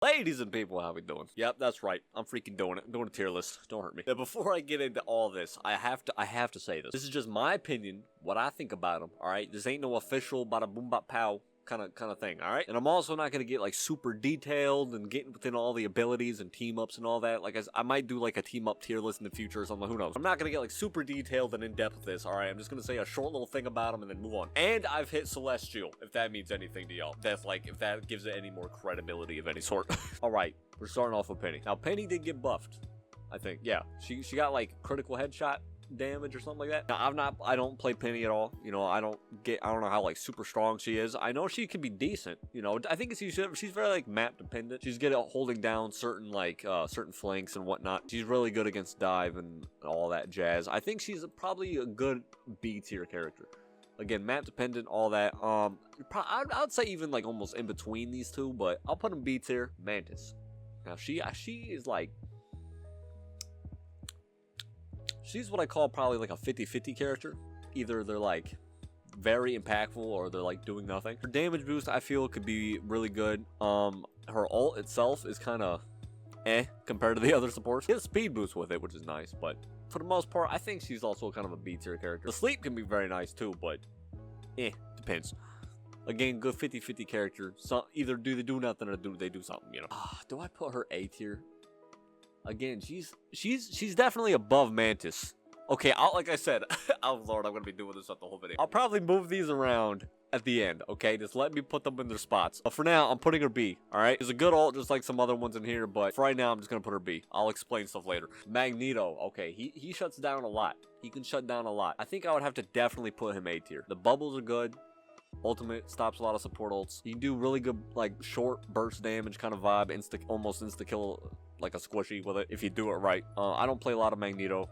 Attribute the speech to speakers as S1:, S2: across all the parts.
S1: Ladies and people, how we doing? Yep, that's right. I'm freaking doing it. I'm doing a tier list. Don't hurt me. Now, before I get into all this, I have to say this. This is just my opinion, what I think about them. All right, this ain't no official bada boom bop pow kind of thing. All right, and I'm also not gonna get like super detailed and getting within all the abilities and team ups and all that. Like I might do like a team up tier list in the future or something. Who knows? I'm not gonna get like super detailed and in depth with this. All right, I'm just gonna say a short little thing about them and then move on. And I've hit Celestial, if that means anything to y'all. That's like if that gives it any more credibility of any sort. All right, we're starting off with Penny. Now Penny did get buffed, I think. Yeah, she got like critical headshot damage or something like that. Now I don't play Penny at all. You know, I don't know how like super strong she is. I know she can be decent. You know, I think she's very like map dependent. She's good at holding down certain like certain flanks and whatnot. She's really good against dive and all that jazz. I think she's probably a good B tier character. Again, map dependent, all that. I'd say even like almost in between these two, but I'll put him B tier. Mantis. Now she is like, she's what I call probably like a 50-50 character. Either they're like very impactful or they're like doing nothing. Her damage boost I feel could be really good. Her ult itself is kind of compared to the other supports. Get a speed boost with it, which is nice, but for the most part, I think she's also kind of a B tier character. The sleep can be very nice too, but depends. Again, good 50-50 character. So either they do nothing or they do something, you know. Do I put her A tier? Again, she's definitely above Mantis. Okay, like I said, oh lord, I'm gonna be doing this up the whole video. I'll probably move these around at the end, okay? Just let me put them in their spots. But for now, I'm putting her B, alright? There's a good ult, just like some other ones in here, but for right now, I'm just gonna put her B. I'll explain stuff later. Magneto, okay, he shuts down a lot. He can shut down a lot. I think I would have to definitely put him A tier. The bubbles are good. Ultimate stops a lot of support ults. You can do really good, like, short burst damage kind of vibe, almost insta-kill, like a squishy with it, if you do it right. I don't play a lot of Magneto,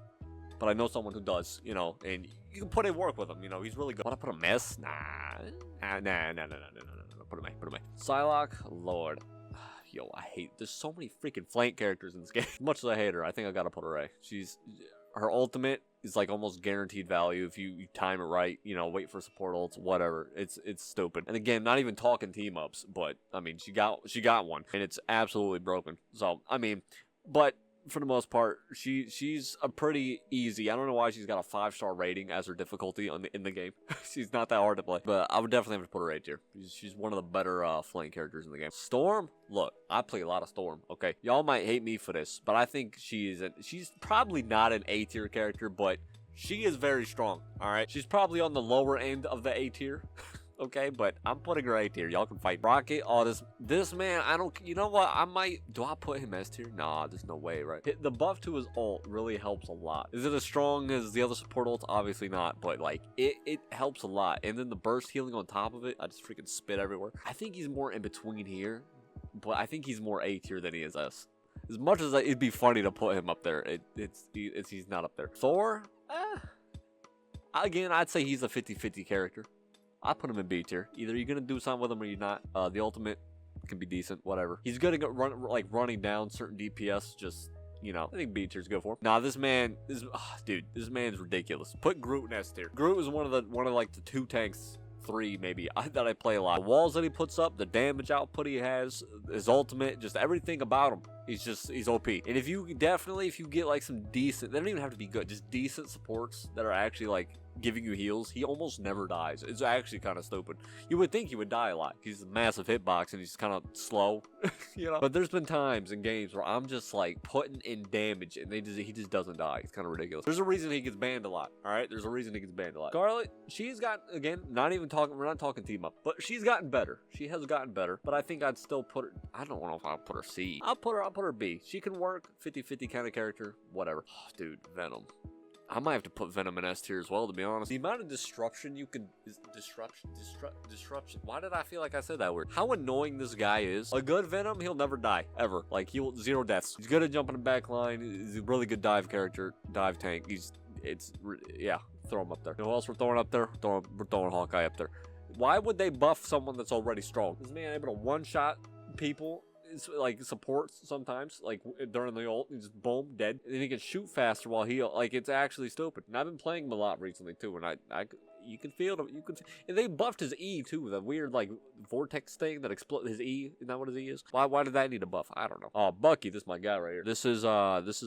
S1: but I know someone who does, you know, and you can put in work with him, you know, he's really good. Want to put a miss? Nah. Put him A. Psylocke, lord. Yo, I hate, there's so many freaking flank characters in this game. As much as I hate her, I think I gotta put her A. Her ultimate is like almost guaranteed value if you time it right, you know, wait for support ults, whatever. It's stupid. And again, not even talking team ups, but I mean, she got one and it's absolutely broken. So, I mean, but for the most part, she's a pretty easy. I don't know why she's got a 5-star rating as her difficulty in the game. She's not that hard to play, but I would definitely have to put her A tier. She's one of the better flank characters in the game. Storm, look, I play a lot of Storm. Okay, y'all might hate me for this, but I think she's probably not an A tier character, but she is very strong. All right, she's probably on the lower end of the A tier. Okay, but I'm putting her A tier. Y'all can fight. Rocket, this man, you know what? Do I put him S tier? Nah, there's no way, right? The buff to his ult really helps a lot. Is it as strong as the other support ults? Obviously not, but like, it helps a lot. And then the burst healing on top of it, I just freaking spit everywhere. I think he's more in between here, but I think he's more A tier than he is S. As much as it'd be funny to put him up there, he's not up there. Thor, again, I'd say he's a 50-50 character. I put him in B tier. Either you're gonna do something with him or you're not. The ultimate can be decent, whatever. He's good at running down certain DPS. Just, you know, I think B tier's good for him. Nah, this man's ridiculous. Put Groot in S tier. Groot is one of like the 2 tanks, 3 maybe, that I play a lot. The walls that he puts up, the damage output he has, his ultimate, just everything about him. He's OP. And if you get like some decent, they don't even have to be good, just decent supports that are actually like giving you heals, he almost never dies. It's actually kind of stupid. You would think he would die a lot. He's a massive hitbox and he's kind of slow, you know. But there's been times in games where I'm just like putting in damage and he just doesn't die. It's kind of ridiculous. There's a reason he gets banned a lot. All right, there's a reason he gets banned a lot. Scarlet, she's got, again, we're not talking team up, but she's gotten better. She has gotten better. But I think I'd still put her. I don't know if I'll put her C. I'll put her B. She can work. 50-50 kind of character. Whatever. Oh, dude, Venom. I might have to put Venom in S tier as well, to be honest. The amount of disruption you can... Disruption. Why did I feel like I said that word? How annoying this guy is. A good Venom, he'll never die, ever. Like, he'll 0 deaths. He's good at jumping the back line. He's a really good dive character. Dive tank. Yeah, throw him up there. You know who else we're throwing up there? We're throwing Hawkeye up there. Why would they buff someone that's already strong? This man able to one-shot people... like supports sometimes, like during the ult, he's just boom, dead. And then he can shoot faster while it's actually stupid. And I've been playing him a lot recently too, and You can feel them. And they buffed his E too. The weird like vortex thing that explodes his E. Isn't that what his E is? Why did that need a buff? I don't know. Oh, Bucky, this is my guy right here. This is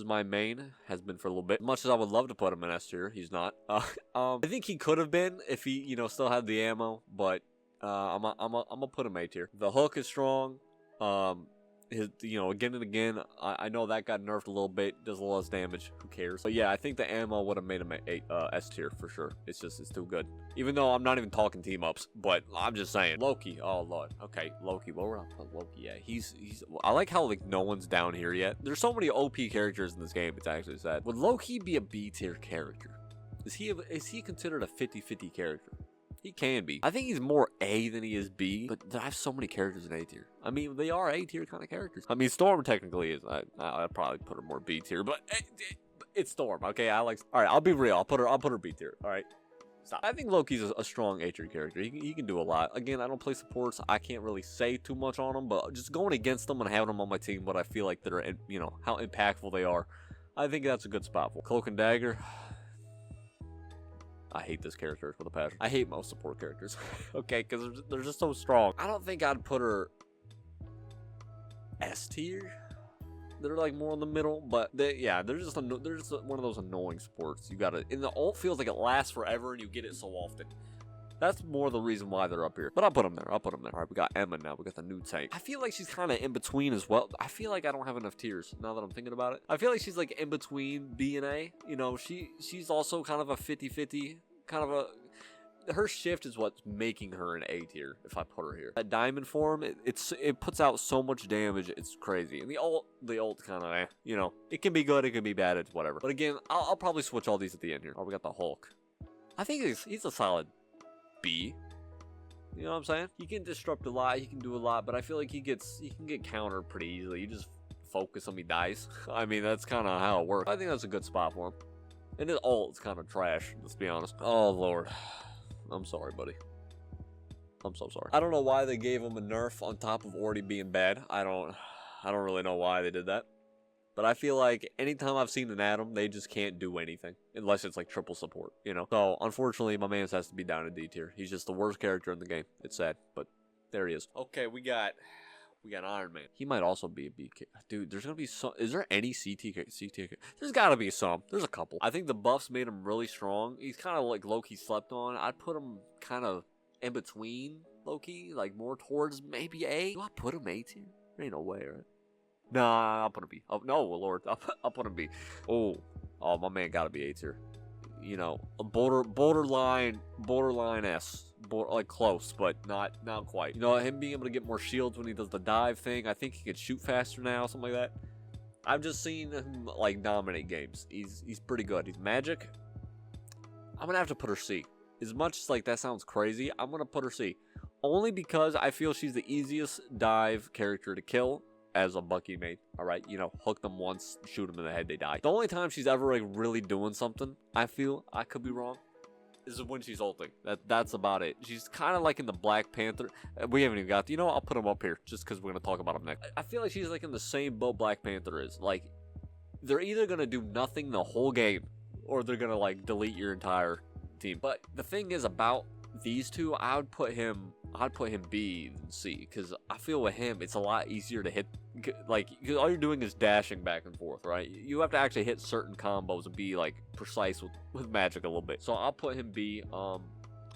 S1: my main. Has been for a little bit. Much as I would love to put him in S tier, he's not. I think he could have been if he still had the ammo, but I'm gonna put him A tier. The hook is strong. His, again and again, I know that got nerfed a little bit, does a lot less damage, who cares? But yeah, I think the ammo would have made him S tier for sure. It's too good. Even though I'm not even talking team ups, but I'm just saying. Loki, oh lord, okay, Loki, what were I put Loki at? I like how like no one's down here yet. There's so many OP characters in this game, it's actually sad. Would Loki be a B tier character? Is he considered a 50-50 character? He can be. I think he's more A than he is B, but I have so many characters in A tier. I mean, they are A tier kind of characters. I mean, Storm technically is. I'd probably put her more B tier, but it's Storm. Okay, all right, I'll be real. I'll put her B tier. All right. Stop. I think Loki's a strong A tier character. He can do a lot. Again, I don't play supports. I can't really say too much on them, but just going against them and having them on my team, what I feel like they're, how impactful they are, I think that's a good spot for Cloak and Dagger. I hate this character with a passion. I hate most support characters. Okay, because they're just so strong. I don't think I'd put her S tier. They're like more in the middle, but they're just one of those annoying supports. You gotta, and the ult feels like it lasts forever, and you get it so often. That's more the reason why they're up here. But I'll put them there. All right, we got Emma now. We got the new tank. I feel like she's kind of in between as well. I feel like I don't have enough tiers now that I'm thinking about it. I feel like she's like in between B and A. She's also kind of a 50-50. Kind of her shift is what's making her an A tier if I put her here. That diamond form, it puts out so much damage, it's crazy. And the ult kind of, it can be good, it can be bad, it's whatever. But again, I'll probably switch all these at the end here. Oh, we got the Hulk. I think he's a solid B. You know what I'm saying? He can disrupt a lot, he can do a lot, but I feel like he can get countered pretty easily. You just focus him, he dies. I mean, that's kind of how it works. I think that's a good spot for him. And his ult's kind of trash, let's be honest. Oh, Lord. I'm sorry, buddy. I'm so sorry. I don't know why they gave him a nerf on top of already being bad. I don't really know why they did that. But I feel like anytime I've seen an Adam, they just can't do anything. Unless it's like triple support, So, unfortunately, my man has to be down in D tier. He's just the worst character in the game. It's sad, but there he is. Okay, we got Iron Man. He might also be a B tier. Dude, there's gonna be some. Is there any C tier? There's gotta be some. There's a couple. I think the buffs made him really strong. He's kind of like low-key slept on. I'd put him kind of in between low-key, like more towards maybe A. Do I put him A tier? There ain't no way, right? Nah, I'll put him B. Oh no, Lord, I'll put him B. Oh, my man gotta be A tier. A borderline S. Like close, but not quite. Him being able to get more shields when he does the dive thing. I think he could shoot faster now, something like that. I've just seen him like dominate games. He's pretty good. He's magic. I'm gonna have to put her C. As much as like that sounds crazy, I'm gonna put her C. Only because I feel she's the easiest dive character to kill as a Bucky mate. Alright, hook them once, shoot them in the head, they die. The only time she's ever like really doing something, I feel, I could be wrong, is when she's ulting. That's about it. She's kind of like in the Black Panther. We haven't even got, I'll put him up here just because we're going to talk about him next. I feel like she's like in the same boat Black Panther is. Like, they're either going to do nothing the whole game, or they're going to like delete your entire team. But the thing is about these two, I'd put him B than C, because I feel with him, it's a lot easier to hit. Like, cause all you're doing is dashing back and forth, right? You have to actually hit certain combos and be like precise with magic a little bit. So I'll put him B. I'll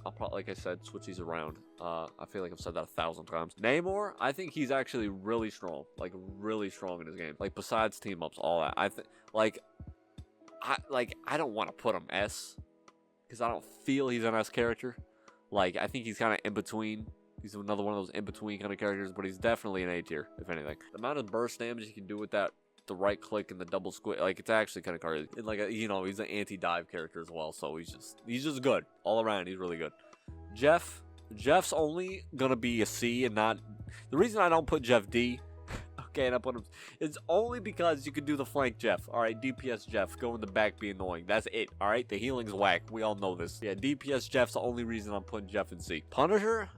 S1: probably, like I said, switch these around. I feel like I've said that 1,000 times. Namor, I think he's actually really strong, like really strong in his game. Like besides team ups, all that. I don't want to put him S, because I don't feel he's an S character. Like, I think he's kind of in between. He's another one of those in-between kind of characters, but he's definitely an A tier, if anything. The amount of burst damage you can do with that, the right click and the double squid, like, it's actually kind of crazy. And like, he's an anti-dive character as well, so he's just good. All around, he's really good. Jeff's only gonna be a C and not... The reason I don't put Jeff D, okay, and I put him... It's only because you can do the flank Jeff. Alright, DPS Jeff, go in the back, be annoying. That's it, alright? The healing's whack. We all know this. Yeah, DPS Jeff's the only reason I'm putting Jeff in C. Punisher...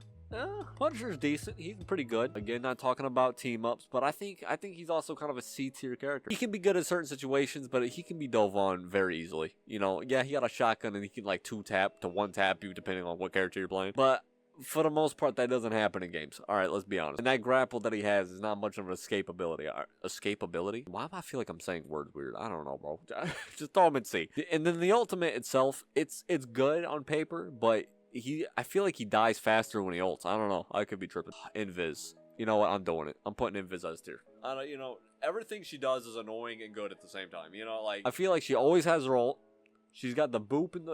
S1: Punisher's decent. He's pretty good. Again, not talking about team ups, but I think he's also kind of a C tier character. He can be good in certain situations, but he can be dove on very easily. You know, yeah, he got a shotgun and he can like 2-tap to 1-tap you depending on what character you're playing. But for the most part, that doesn't happen in games. All right, let's be honest. And that grapple that he has is not much of an escapability. Escapability? Why do I feel like I'm saying words weird? I don't know, bro. Just throw him in C. And then the ultimate itself, it's good on paper, but I feel like he dies faster when he ults. I don't know. I could be tripping. Invis. You know what? I'm doing it. I'm putting Invis as tier. I don't. You know, everything she does is annoying and good at the same time. You know, like I feel like she always has her ult. She's got the boop in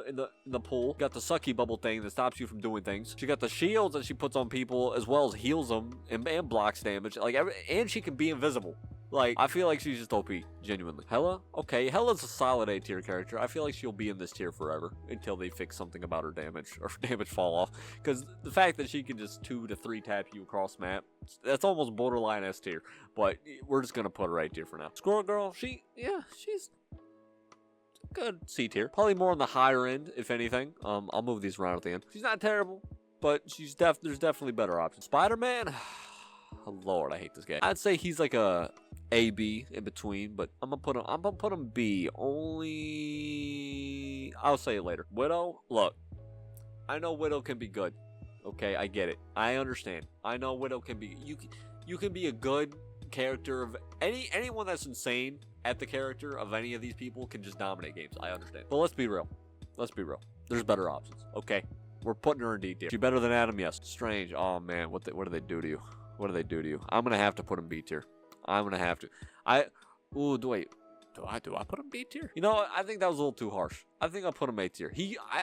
S1: the pool. Got the sucky bubble thing that stops you from doing things. She got the shields that she puts on people as well as heals them and blocks damage. Like and she can be invisible. Like, I feel like she's just OP, genuinely. Hela? Okay, Hela's a solid A tier character. I feel like she'll be in this tier forever until they fix something about her damage or damage fall off. Because the fact that she can just 2 to 3 tap you across map, that's almost borderline S tier. But we're just gonna put her right tier for now. Squirrel Girl, she's good C tier. Probably more on the higher end, if anything. I'll move these around at the end. She's not terrible, but there's definitely better options. Spider-Man. Oh, Lord, I hate this guy. I'd say he's like a B in between, but I'm gonna put him B. Only I'll say it later. Widow, look, I know Widow can be good. Okay, I get it. I understand. I know Widow can be. You can be a good character of anyone that's insane at the character of any of these people can just dominate games. I understand. But let's be real. Let's be real. There's better options. Okay, we're putting her in D tier. She better than Adam? Yes. Strange. Oh man, what do they do to you? What do they do to you? I'm gonna have to put him B tier. I'm gonna have to. Do I put him B tier? You know what? I think that was a little too harsh. I think I'll put him A tier.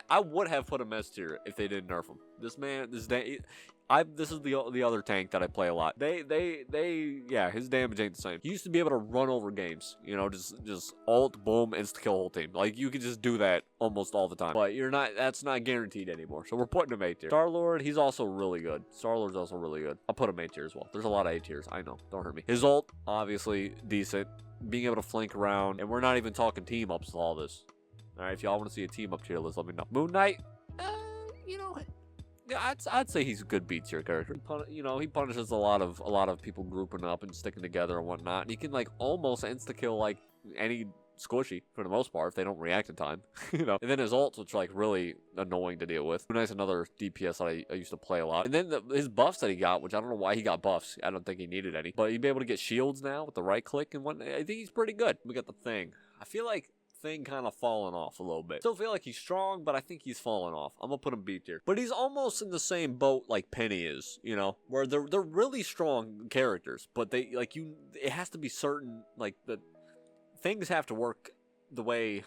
S1: I would have put him S tier if they didn't nerf him. This man, this is the other tank that I play a lot. Yeah, his damage ain't the same. He used to be able to run over games, you know, just ult, boom, insta kill whole team. Like you could just do that almost all the time. But that's not guaranteed anymore. So we're putting him A tier. Star-Lord, he's also really good. Star-Lord's also really good. I'll put him A tier as well. There's a lot of A tiers. I know. Don't hurt me. His ult, obviously decent. Being able to flank around, and we're not even talking team ups with all this. All right, if y'all want to see a team up tier list, let me know. Moon Knight, you know, I'd say he's a good B tier character. You know, he punishes a lot of people grouping up and sticking together and whatnot. And he can like almost insta kill like any squishy for the most part if they don't react in time. You know, and then his ults, which are like really annoying to deal with. Moon Knight's another DPS that I used to play a lot. And then his buffs that he got, which I don't know why he got buffs. I don't think he needed any, but he'd be able to get shields now with the right click and whatnot. I think he's pretty good. We got the Thing. I feel like Thing kind of falling off a little bit. Still feel like he's strong, but I think he's falling off. I'm gonna put him B tier. But he's almost in the same boat like Penny is, you know, where they're really strong characters, but it has to be certain, like the things have to work the way.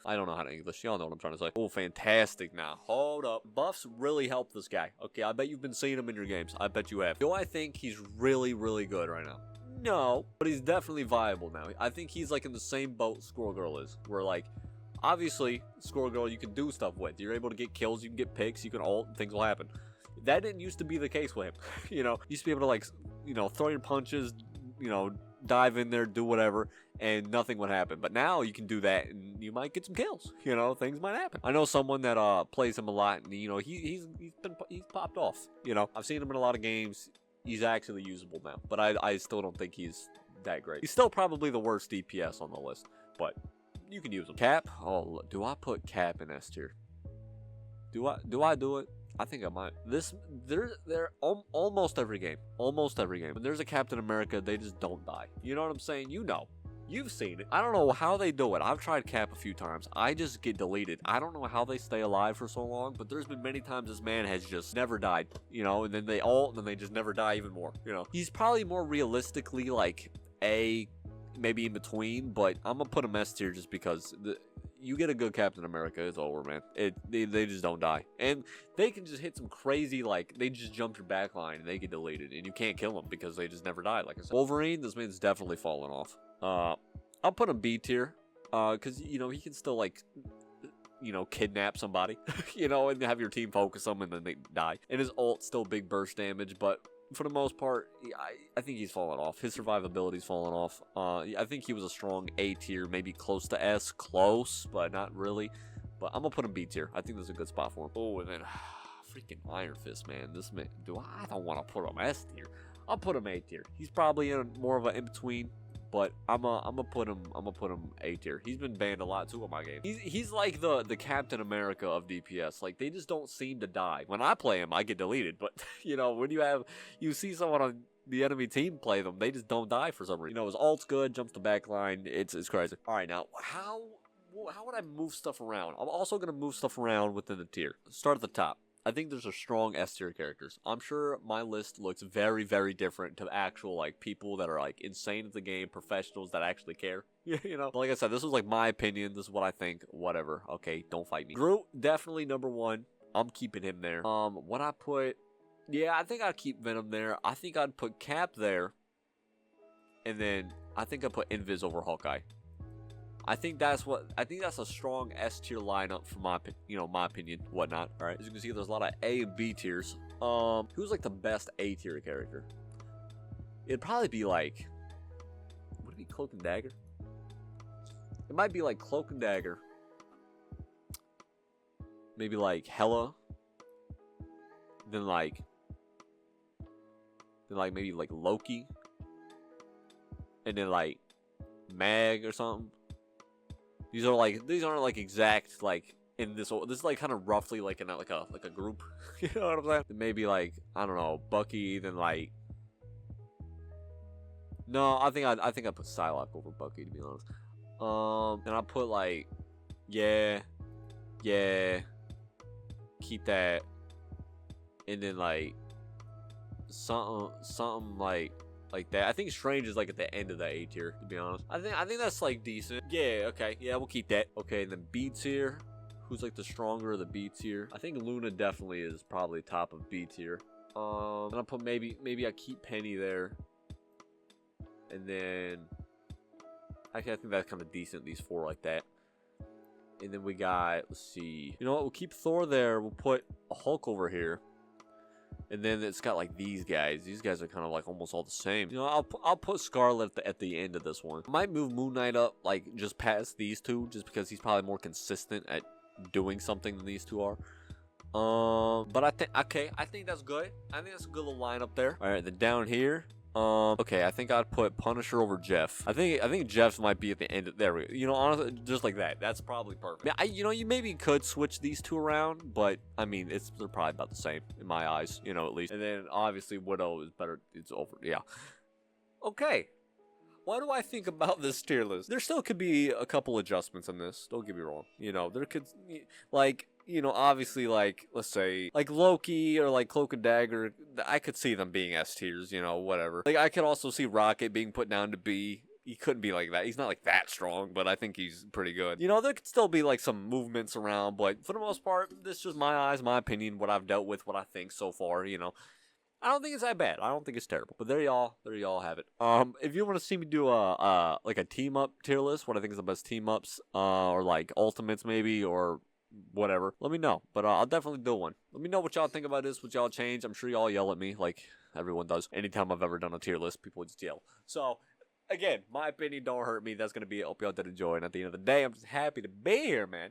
S1: I don't know how to English. Y'all know what I'm trying to say. Oh, fantastic now. Hold up. Buffs really help this guy. Okay, I bet you've been seeing him in your games. I bet you have. Do I think he's really, really good right now? No, but he's definitely viable now. I think he's like in the same boat Squirrel Girl is, where like, obviously, Squirrel Girl you can do stuff with. You're able to get kills, you can get picks, you can ult, and things will happen. That didn't used to be the case with him. You know, you used to be able to like, you know, throw your punches, you know, dive in there, do whatever, and nothing would happen. But now you can do that, and you might get some kills. You know, things might happen. I know someone that plays him a lot, and you know, he's popped off. You know, I've seen him in a lot of games. He's actually usable now, but I still don't think he's that great. He's still probably the worst DPS on the list, but you can use him. Cap? Oh, do I put Cap in S tier? Do I do it? I think I might. They're almost every game. Almost every game. When there's a Captain America, they just don't die. You know what I'm saying? You know. You've seen it. I don't know how they do it. I've tried Cap a few times. I just get deleted. I don't know how they stay alive for so long, but there's been many times this man has just never died, you know, and then they just never die even more, you know. He's probably more realistically like A, maybe in between, but I'm gonna put him S tier just because you get a good Captain America, it's over, man. They just don't die. And they can just hit some crazy, like, they just jump your back line and they get deleted, and you can't kill them because they just never die, like I said. Wolverine, this man's definitely fallen off. I'll put him B tier, because, you know, he can still, like, you know, kidnap somebody, you know, and have your team focus them and then they die. And his ult still big burst damage, but for the most part, I think he's fallen off. His survivability's fallen off. I think he was a strong A tier, maybe close to S, close, but not really. But I'm gonna put him B tier. I think that's a good spot for him. Oh, and then freaking Iron Fist, man. This man, I don't want to put him S tier. I'll put him A tier. He's probably in more of an in between, but I'm gonna put him A tier. He's been banned a lot too in my game. He's like the Captain America of DPS. Like, they just don't seem to die. When I play him, I get deleted. But you know, when you see someone on the enemy team play them, they just don't die for some reason. You know, his ult's good, jumps the back line. It's crazy. All right, now how would I move stuff around? I'm also gonna move stuff around within the tier. Start at the top. I think there's a strong S tier characters. I'm sure my list looks very, very different to actual like people that are like insane at the game, professionals that actually care. You know, but like I said, this was like my opinion. This is what I think. Whatever. Okay, don't fight me. Groot, definitely number one. I'm keeping him there. What I put? Yeah, I think I'd keep Venom there. I think I'd put Cap there, and then I think I'd put Invis over Hawkeye. I think that's a strong S tier lineup for my opinion, whatnot. All right, as you can see, there's a lot of A and B tiers. Who's like the best A tier character? It'd probably be like, would it be Cloak and Dagger? It might be like Cloak and Dagger. Maybe like Hela. Then maybe like Loki. And then like Mag or something. These aren't like exact like in this. This is like kind of roughly like in like a group. You know what I'm saying? Maybe like, I don't know, Bucky. Then like, no, I think I put Psylocke over Bucky, to be honest. And I put like, yeah, keep that. And then like something like that. I think Strange is like at the end of the A tier, to be honest. I think that's like decent. Yeah, okay. Yeah, we'll keep that. Okay, and then B tier. Who's like the stronger of the B tier? I think Luna definitely is probably top of B tier. And I'll put maybe I keep Penny there. And then actually I think that's kind of decent, these four like that. And then we got, let's see. You know what? We'll keep Thor there. We'll put a Hulk over here. And then it's got like these guys. These guys are kind of like almost all the same. You know, I'll put Scarlet at the end of this one. I might move Moon Knight up like just past these two, just because he's probably more consistent at doing something than these two are. But I think that's good. I think that's a good little lineup there. All right, then down here. Okay, I think I'd put Punisher over Jeff. I think Jeff's might be at the end. There we go. You know, honestly, just like that. That's probably perfect. You maybe could switch these two around, but I mean, they're probably about the same in my eyes. You know, at least. And then obviously Widow is better. It's over. Yeah. Okay. What do I think about this tier list? There still could be a couple adjustments in this. Don't get me wrong. You know, there could, like, you know, obviously, like, let's say, like Loki or like Cloak and Dagger, I could see them being S tiers, you know, whatever. Like, I could also see Rocket being put down to B. He couldn't be like that. He's not like that strong, but I think he's pretty good. You know, there could still be like some movements around, but for the most part, this is just my eyes, my opinion, what I've dealt with, what I think so far, you know. I don't think it's that bad. I don't think it's terrible. But there y'all have it. If you want to see me do like a team up tier list, what I think is the best team ups, or like ultimates maybe, or whatever, let me know. But I'll definitely do one. Let me know what y'all think about this, what y'all change. I'm sure y'all yell at me like everyone does. Anytime I've ever done a tier list, people just yell. So again, my opinion, don't hurt me. That's gonna be it. Hope y'all did enjoy. And at the end of the day, I'm just happy to be here, man.